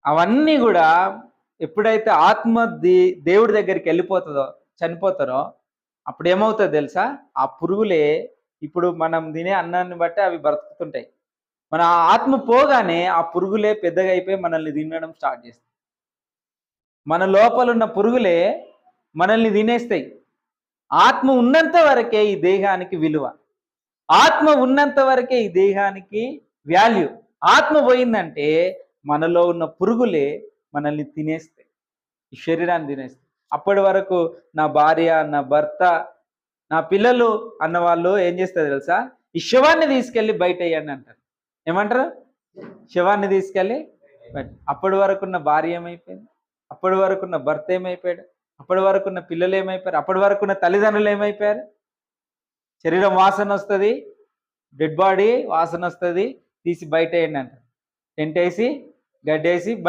అవన్నీ కూడా ఎప్పుడైతే ఆత్మ దేవుడి దగ్గరికి వెళ్ళిపోతుందో, చనిపోతారో, అప్పుడు ఏమవుతుందో తెలుసా? ఆ పురుగులే ఇప్పుడు మనం తినే అన్నాన్ని బట్టి అవి బ్రతుకుతుంటాయి. మన ఆత్మ పోగానే ఆ పురుగులే పెద్దగా అయిపోయి మనల్ని తినడం స్టార్ట్ చేస్తాయి. మన లోపల ఉన్న పురుగులే మనల్ని తినేస్తాయి. ఆత్మ ఉన్నంత వరకే ఈ దేహానికి విలువ. ఆత్మ ఉన్నంత వరకే ఈ దేహానికి వాల్యూ. ఆత్మ పోయిందంటే మనలో ఉన్న పురుగులే మనల్ని తినేస్తాయి. ఈ శరీరాన్ని తినేస్తాయి. అప్పటి వరకు నా భార్య, నా భర్త, నా పిల్లలు అన్న వాళ్ళు ఏం చేస్తారు తెలుసా? ఈ శవాన్ని తీసుకెళ్ళి బయటేయండి అంటారు. ఏమంటారు? శవాన్ని తీసుకెళ్ళి అప్పటి వరకున్న భార్య ఏమైపోయింది? అప్పటి వరకున్న భర్త ఏమైపోయాడు? అప్పటి వరకున్న పిల్లలు ఏమైపోయారు? అప్పటి వరకున్న తల్లిదండ్రులు ఏమైపోయారు? శరీరం వాసన వస్తుంది, డెడ్ బాడీ వాసన వస్తుంది, తీసి బయటేయండి అంటారు. టెంట్ వేసి గడ్డేసి